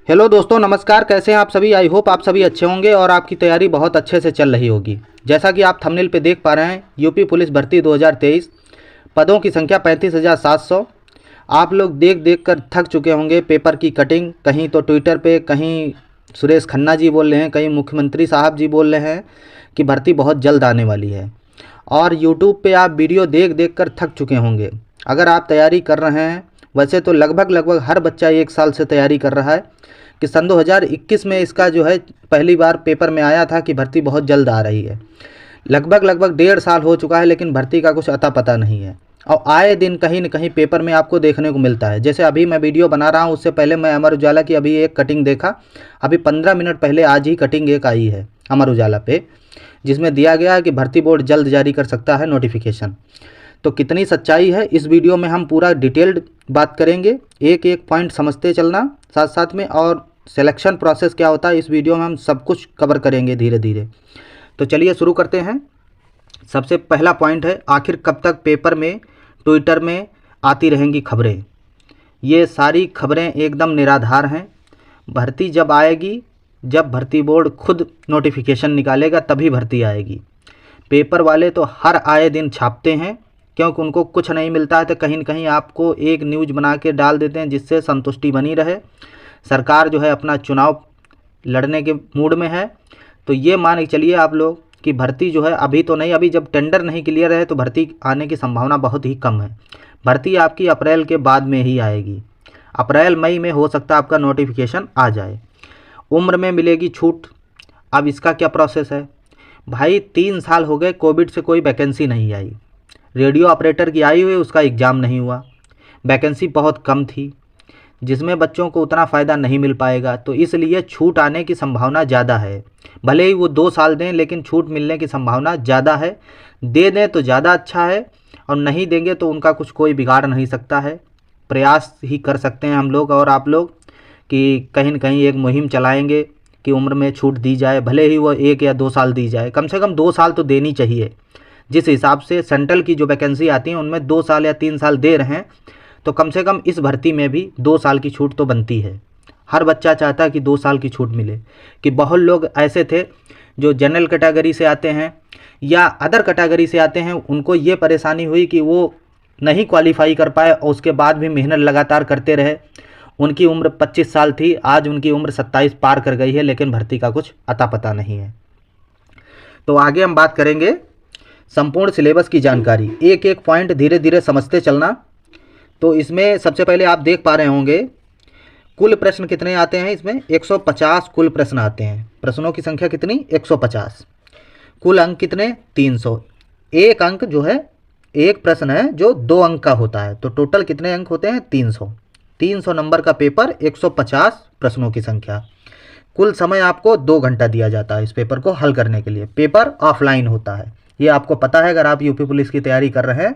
Hello दोस्तों, नमस्कार। कैसे हैं आप सभी? आई होप आप सभी अच्छे होंगे और आपकी तैयारी बहुत अच्छे से चल रही होगी। जैसा कि आप थंबनेल पे देख पा रहे हैं, यूपी पुलिस भर्ती 2023, पदों की संख्या 35,700। आप लोग देख देख कर थक चुके होंगे पेपर की कटिंग। कहीं तो ट्विटर पे, कहीं सुरेश खन्ना जी बोल रहे हैं, कहीं मुख्यमंत्री साहब जी बोल रहे हैं कि भर्ती बहुत जल्द आने वाली है। और यूट्यूब पे आप वीडियो देख देख कर थक चुके होंगे। अगर आप तैयारी कर रहे हैं, वैसे तो लगभग हर बच्चा 1 साल से तैयारी कर रहा है कि सन 2021 में इसका जो है पहली बार पेपर में आया था कि भर्ती बहुत जल्द आ रही है। लगभग 1.5 साल हो चुका है, लेकिन भर्ती का कुछ अता पता नहीं है। और आए दिन कहीं न कहीं पेपर में आपको देखने को मिलता है। जैसे अभी मैं वीडियो बना रहा हूँ, उससे पहले मैं अमर उजाला की अभी एक कटिंग देखा। अभी 15 मिनट पहले आज ही कटिंग एक आई है अमर उजाला पे, जिसमें दिया गया है कि भर्ती बोर्ड जल्द जारी कर सकता है नोटिफिकेशन। तो कितनी सच्चाई है, इस वीडियो में हम पूरा डिटेल्ड बात करेंगे। एक एक पॉइंट समझते चलना साथ साथ में, और सिलेक्शन प्रोसेस क्या होता है इस वीडियो में हम सब कुछ कवर करेंगे धीरे धीरे। तो चलिए शुरू करते हैं। सबसे पहला पॉइंट है, आखिर कब तक पेपर में, ट्विटर में आती रहेंगी खबरें। ये सारी खबरें एकदम निराधार हैं। भर्ती जब आएगी, जब भर्ती बोर्ड खुद नोटिफिकेशन निकालेगा तभी भर्ती आएगी। पेपर वाले तो हर आए दिन छापते हैं, क्योंकि उनको कुछ नहीं मिलता है तो कहीं न कहीं आपको एक न्यूज़ बना के डाल देते हैं जिससे संतुष्टि बनी रहे। सरकार जो है अपना चुनाव लड़ने के मूड में है। तो ये मान के चलिए आप लोग कि भर्ती जो है अभी तो नहीं, अभी जब टेंडर नहीं क्लियर है तो भर्ती आने की संभावना बहुत ही कम है। भर्ती आपकी अप्रैल के बाद में ही आएगी। अप्रैल मई में हो सकता है आपका नोटिफिकेशन आ जाए। उम्र में मिलेगी छूट। अब इसका क्या प्रोसेस है भाई? 3 साल हो गए, कोविड से कोई वैकेंसी नहीं आई। रेडियो ऑपरेटर की आई हुई, उसका एग्ज़ाम नहीं हुआ। वैकेंसी बहुत कम थी, जिसमें बच्चों को उतना फ़ायदा नहीं मिल पाएगा। तो इसलिए छूट आने की संभावना ज़्यादा है। भले ही वो 2 साल दें, लेकिन छूट मिलने की संभावना ज़्यादा है। दे दें तो ज़्यादा अच्छा है, और नहीं देंगे तो उनका कुछ कोई बिगाड़ नहीं सकता है। प्रयास ही कर सकते हैं हम लोग और आप लोग कि कहीं न कहीं एक मुहिम चलाएंगे कि उम्र में छूट दी जाए। भले ही वो 1 या 2 साल दी जाए, कम से कम 2 साल तो देनी चाहिए। जिस हिसाब से सेंट्रल की जो वैकेंसी आती हैं उनमें 2 साल या 3 साल दे रहे हैं, तो कम से कम इस भर्ती में भी 2 साल की छूट तो बनती है। हर बच्चा चाहता है कि 2 साल की छूट मिले। कि बहुत लोग ऐसे थे जो जनरल कैटेगरी से आते हैं या अदर कैटेगरी से आते हैं, उनको ये परेशानी हुई कि वो नहीं क्वालिफाई कर पाए और उसके बाद भी मेहनत लगातार करते रहे। उनकी उम्र 25 साल थी, आज उनकी उम्र 27 पार कर गई है, लेकिन भर्ती का कुछ अता पता नहीं है। तो आगे हम बात करेंगे संपूर्ण सिलेबस की जानकारी। एक एक पॉइंट धीरे धीरे समझते चलना। तो इसमें सबसे पहले आप देख पा रहे होंगे कुल प्रश्न कितने आते हैं। इसमें 150 कुल प्रश्न आते हैं। प्रश्नों की संख्या कितनी? 150। कुल अंक कितने? 300। एक अंक जो है, एक प्रश्न है जो 2 अंक का होता है, तो टोटल कितने अंक होते हैं? 300। 300 नंबर का पेपर, 150 प्रश्नों की संख्या। कुल समय आपको 2 घंटा दिया जाता है इस पेपर को हल करने के लिए। पेपर ऑफलाइन होता है, ये आपको पता है। अगर आप यूपी पुलिस की तैयारी कर रहे हैं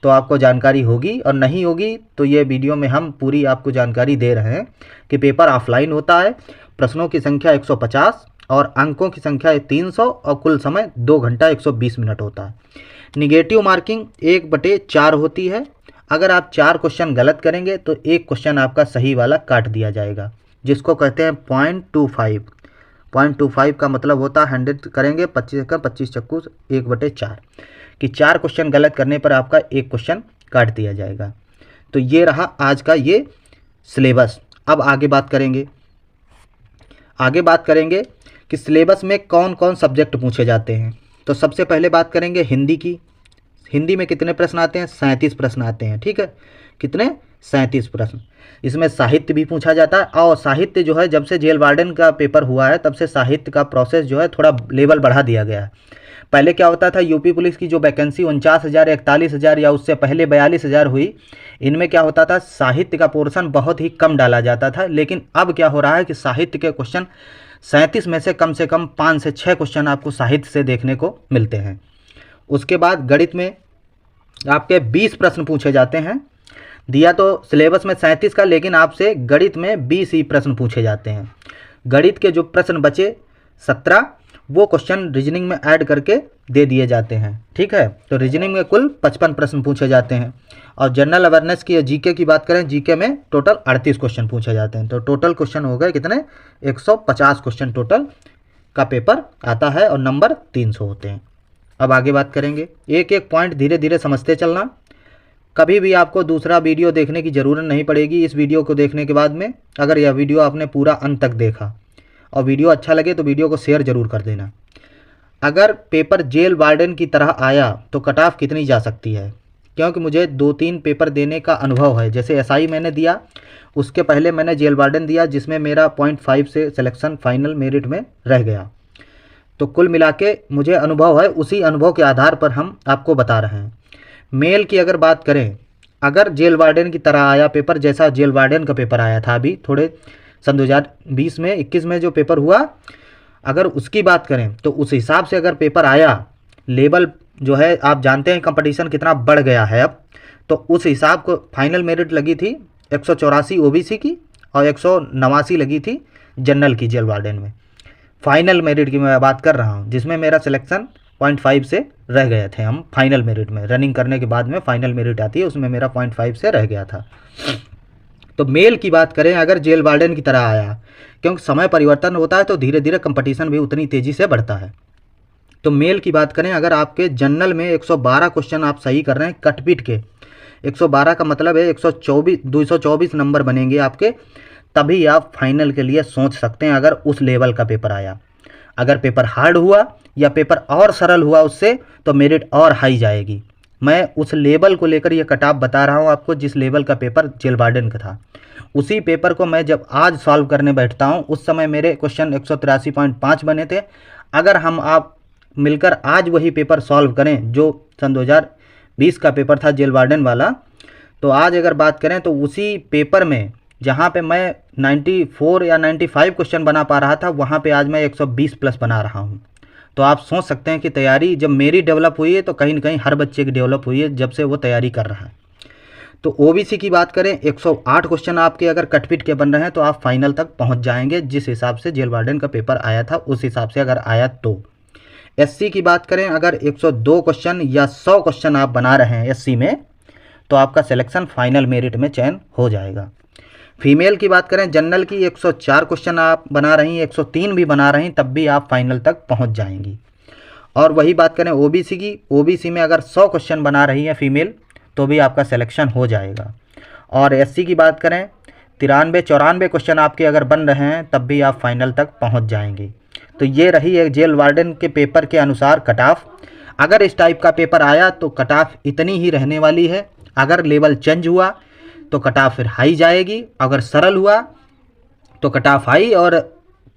तो आपको जानकारी होगी, और नहीं होगी तो ये वीडियो में हम पूरी आपको जानकारी दे रहे हैं कि पेपर ऑफलाइन होता है। प्रश्नों की संख्या 150 और अंकों की संख्या 300 और कुल समय 2 घंटा 120 मिनट होता है। निगेटिव मार्किंग 1/4 होती है। अगर आप 4 क्वेश्चन गलत करेंगे तो एक क्वेश्चन आपका सही वाला काट दिया जाएगा, जिसको कहते हैं 0.25। 0.25 का मतलब होता है 100 करेंगे 25 का 25 चक्कू 1/4, कि 4 क्वेश्चन गलत करने पर आपका एक क्वेश्चन काट दिया जाएगा। तो ये रहा आज का ये सिलेबस। अब आगे बात करेंगे कि सिलेबस में कौन कौन सब्जेक्ट पूछे जाते हैं। तो सबसे पहले बात करेंगे हिंदी की। हिंदी में कितने प्रश्न आते हैं? 37 प्रश्न आते हैं। ठीक है, कितने? 37 प्रश्न। इसमें साहित्य भी पूछा जाता है, और साहित्य जो है जब से जेल वार्डन का पेपर हुआ है तब से साहित्य का प्रोसेस जो है थोड़ा लेवल बढ़ा दिया गया है। पहले क्या होता था, यूपी पुलिस की जो वैकेंसी 49,000 41,000 या उससे पहले 42,000 हुई, इनमें क्या होता था, साहित्य का पोर्शन बहुत ही कम डाला जाता था। लेकिन अब क्या हो रहा है कि साहित्य के क्वेश्चन 37 में से कम 5 से 6 क्वेश्चन आपको साहित्य से देखने को मिलते हैं। उसके बाद गणित में आपके 20 प्रश्न पूछे जाते हैं। दिया तो सिलेबस में 37 का, लेकिन आपसे गणित में 20 ही प्रश्न पूछे जाते हैं। गणित के जो प्रश्न बचे 17, वो क्वेश्चन रीजनिंग में ऐड करके दे दिए जाते हैं। ठीक है, तो रीजनिंग में कुल 55 प्रश्न पूछे जाते हैं और जनरल अवेयरनेस की या जीके की बात करें, जीके में टोटल 38 क्वेश्चन पूछे जाते हैं। तो टोटल क्वेश्चन हो गए कितने, 150 क्वेश्चन टोटल का पेपर आता है और नंबर 300 होते हैं। अब आगे बात करेंगे, एक एक पॉइंट धीरे धीरे समझते चलना। कभी भी आपको दूसरा वीडियो देखने की ज़रूरत नहीं पड़ेगी। इस वीडियो को देखने के बाद में अगर यह वीडियो आपने पूरा अंत तक देखा और वीडियो अच्छा लगे तो वीडियो को शेयर ज़रूर कर देना। अगर पेपर जेल वार्डन की तरह आया तो कट ऑफ कितनी जा सकती है, क्योंकि मुझे 2-3 पेपर देने का अनुभव है। जैसे एसआई मैंने दिया, उसके पहले मैंने जेल वार्डन दिया जिसमें मेरा 0.5 से सिलेक्शन फाइनल मेरिट में रह गया। तो कुल मिला के मुझे अनुभव है, उसी अनुभव के आधार पर हम आपको बता रहे हैं। मेल की अगर बात करें, अगर जेल वार्डन की तरह आया पेपर, जैसा जेल वार्डन का पेपर आया था अभी थोड़े सन 2020 में 21 में जो पेपर हुआ, अगर उसकी बात करें तो उस हिसाब से अगर पेपर आया, लेवल जो है आप जानते हैं कंपटीशन कितना बढ़ गया है अब, तो उस हिसाब को फाइनल मेरिट लगी थी 184 ओबीसी की और 189 लगी थी जनरल की जेल वार्डन में। फाइनल मेरिट की मैं बात कर रहा हूँ, जिसमें मेरा सिलेक्शन 0.5 से रह गए थे हम फाइनल मेरिट में। रनिंग करने के बाद में फाइनल मेरिट आती है, उसमें मेरा 0.5 से रह गया था। तो मेल की बात करें, अगर जेल वार्डन की तरह आया, क्योंकि समय परिवर्तन होता है तो धीरे धीरे कंपटीशन भी उतनी तेज़ी से बढ़ता है। तो मेल की बात करें, अगर आपके जनरल में 112 क्वेश्चन आप सही कर रहे हैं कटपीट के, 112 का मतलब है 224 नंबर बनेंगे आपके, तभी आप फाइनल के लिए सोच सकते हैं अगर उस लेवल का पेपर आया। अगर पेपर हार्ड हुआ या पेपर और सरल हुआ उससे, तो मेरिट और हाई जाएगी। मैं उस लेवल को लेकर ये कट ऑफ बता रहा हूँ आपको, जिस लेवल का पेपर जेल वार्डन का था। उसी पेपर को मैं जब आज सॉल्व करने बैठता हूँ, उस समय मेरे क्वेश्चन 183.5 बने थे। अगर हम आप मिलकर आज वही पेपर सॉल्व करें जो सन 2020 का पेपर था जेल वार्डन वाला, तो आज अगर बात करें तो उसी पेपर में जहाँ पे मैं 94 या 95 क्वेश्चन बना पा रहा था, वहाँ पे आज मैं 120 प्लस बना रहा हूँ। तो आप सोच सकते हैं कि तैयारी जब मेरी डेवलप हुई है तो कहीं ना कहीं हर बच्चे की डेवलप हुई है जब से वो तैयारी कर रहा है। तो ओबीसी की बात करें, 108 क्वेश्चन आपके अगर कटपीट के बन रहे हैं तो आप फाइनल तक पहुंच जाएंगे। जिस हिसाब से जेल वार्डन का पेपर आया था उस हिसाब से अगर आया तो। एससी की बात करें, अगर 102 क्वेश्चन या 100 क्वेश्चन आप बना रहे हैं एससी में, तो आपका सिलेक्शन फाइनल मेरिट में चयन हो जाएगा। फीमेल की बात करें, जनरल की 104 क्वेश्चन आप बना रही हैं, 103 भी बना रही, तब भी आप फाइनल तक पहुंच जाएंगी। और वही बात करें ओबीसी की, ओबीसी में अगर 100 क्वेश्चन बना रही है फीमेल, तो भी आपका सिलेक्शन हो जाएगा। और एससी की बात करें, 93-94 क्वेश्चन आपके अगर बन रहे हैं, तब भी आप फाइनल तक पहुँच जाएंगे। तो ये रही है जेल वार्डन के पेपर के अनुसार कट ऑफ। अगर इस टाइप का पेपर आया तो कट ऑफ इतनी ही रहने वाली है। अगर लेवल चेंज हुआ तो कट ऑफ फिर हाई जाएगी, अगर सरल हुआ तो कट ऑफ हाई, और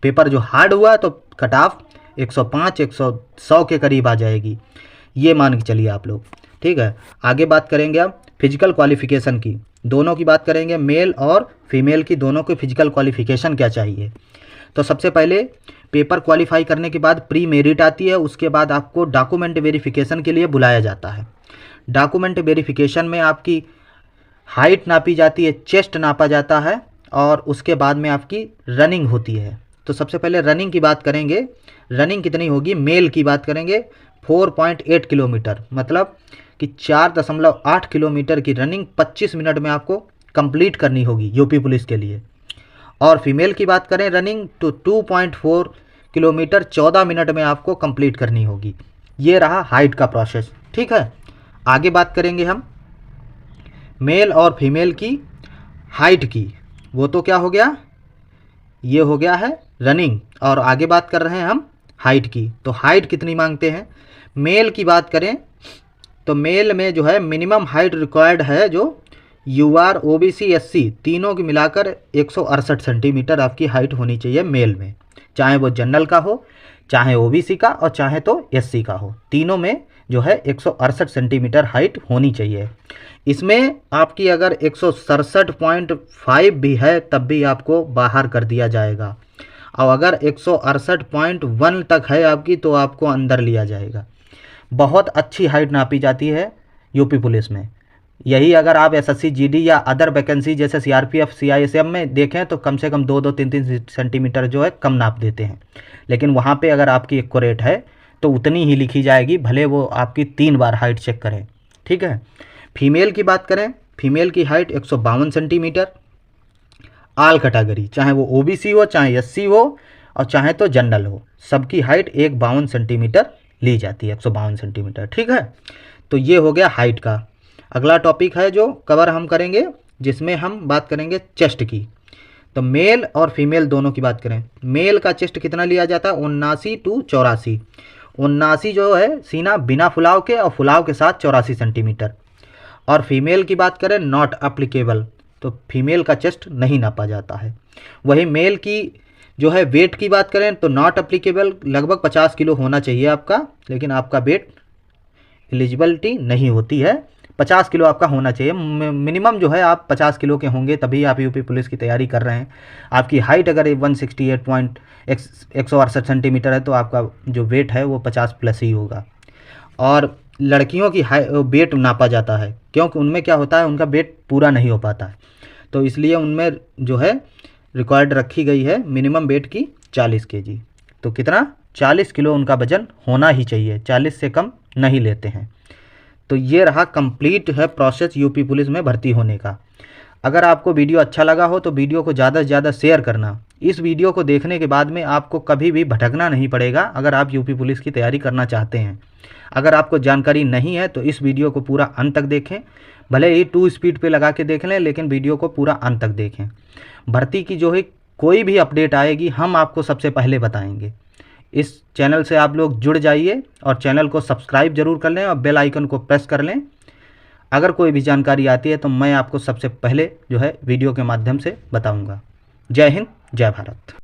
पेपर जो हार्ड हुआ तो कट ऑफ 105-100 के करीब आ जाएगी। ये मान के चलिए आप लोग। ठीक है, आगे बात करेंगे अब फिजिकल क्वालिफ़िकेशन की। दोनों की बात करेंगे, मेल और फीमेल की, दोनों की फिजिकल क्वालिफ़िकेशन क्या चाहिए। तो सबसे पहले पेपर क्वालिफाई करने के बाद प्री मेरिट आती है, उसके बाद आपको डॉक्यूमेंट वेरिफिकेशन के लिए बुलाया जाता है। डॉक्यूमेंट वेरिफिकेशन में आपकी हाइट नापी जाती है, चेस्ट नापा जाता है, और उसके बाद में आपकी रनिंग होती है। तो सबसे पहले रनिंग की बात करेंगे। रनिंग कितनी होगी, मेल की बात करेंगे 4.8 किलोमीटर, मतलब कि 4.8 किलोमीटर की रनिंग 25 मिनट में आपको कंप्लीट करनी होगी यूपी पुलिस के लिए। और फीमेल की बात करें रनिंग तो 2.4 किलोमीटर 14 मिनट में आपको कंप्लीट करनी होगी। ये रहा हाइट का प्रोसेस। ठीक है, आगे बात करेंगे हम मेल और फीमेल की हाइट की। वो तो क्या हो गया, ये हो गया है रनिंग, और आगे बात कर रहे हैं हम हाइट की। तो हाइट कितनी मांगते हैं। मेल की बात करें तो मेल में जो है मिनिमम हाइट रिक्वायर्ड है, जो यूआर ओबीसी एससी तीनों की मिलाकर 168 सेंटीमीटर आपकी हाइट होनी चाहिए मेल में, चाहे वो जनरल का हो, चाहे ओबीसी का, और चाहे तो एससी का हो। तीनों में जो है 168 सेंटीमीटर हाइट होनी चाहिए। इसमें आपकी अगर 167.5 भी है तब भी आपको बाहर कर दिया जाएगा, और अगर 168.1 तक है आपकी तो आपको अंदर लिया जाएगा। बहुत अच्छी हाइट नापी जाती है यूपी पुलिस में। यही अगर आप एसएससी जीडी या अदर वैकेंसी जैसे सीआरपीएफ सीआईएसएफ में देखें तो कम से कम 2-2 3-3 सेंटीमीटर जो है कम नाप देते हैं, लेकिन वहाँ पे अगर आपकी एक्यूरेट है तो उतनी ही लिखी जाएगी, भले वो आपकी 3 बार हाइट चेक करें। ठीक है। फीमेल की बात करें, फीमेल की हाइट 152 सेंटीमीटर, आल कैटेगरी, चाहे वो ओबीसी हो, चाहे एससी हो और चाहे तो जनरल हो, सबकी हाइट 152 सेंटीमीटर ली जाती है, 152 सेंटीमीटर। ठीक है। तो ये हो गया हाइट का। अगला टॉपिक है जो कवर हम करेंगे, जिसमें हम बात करेंगे चेस्ट की। तो मेल और फीमेल दोनों की बात करें, मेल का चेस्ट कितना लिया जाता है? 79 to 84। 79 जो है सीना बिना फुलाव के और फुलाव के साथ 84 सेंटीमीटर। और फीमेल की बात करें नॉट अप्लीकेबल, तो फीमेल का चेस्ट नहीं नापा जाता है। वही मेल की जो है वेट की बात करें तो नॉट अप्लीकेबल, लगभग 50 किलो होना चाहिए आपका, लेकिन आपका वेट एलिजिबिलिटी नहीं होती है, 50 किलो आपका होना चाहिए मिनिमम, जो है आप 50 किलो के होंगे तभी आप यूपी पुलिस की तैयारी कर रहे हैं। आपकी हाइट अगर 168 सेंटीमीटर है तो आपका जो वेट है वो 50 प्लस ही होगा। और लड़कियों की वेट नापा जाता है, क्योंकि उनमें क्या होता है, उनका वेट पूरा नहीं हो पाता है, तो इसलिए उनमें जो है रिक्वायर्ड रखी गई है मिनिमम वेट की 40 kg। तो कितना? 40 किलो उनका वजन होना ही चाहिए, 40 से कम नहीं लेते हैं। तो ये रहा कंप्लीट है प्रोसेस यूपी पुलिस में भर्ती होने का। अगर आपको वीडियो अच्छा लगा हो तो वीडियो को ज़्यादा से ज़्यादा शेयर करना। इस वीडियो को देखने के बाद में आपको कभी भी भटकना नहीं पड़ेगा अगर आप यूपी पुलिस की तैयारी करना चाहते हैं। अगर आपको जानकारी नहीं है तो इस वीडियो को पूरा अंत तक देखें, भले ही 2 स्पीड पे लगा के देख लें, लेकिन वीडियो को पूरा अंत तक देखें। भर्ती की जो है कोई भी अपडेट आएगी हम आपको सबसे पहले बताएंगे। इस चैनल से आप लोग जुड़ जाइए और चैनल को सब्सक्राइब जरूर कर लें और बेल आइकन को प्रेस कर लें। अगर कोई भी जानकारी आती है तो मैं आपको सबसे पहले जो है वीडियो के माध्यम से बताऊंगा। जय हिंद, जय भारत।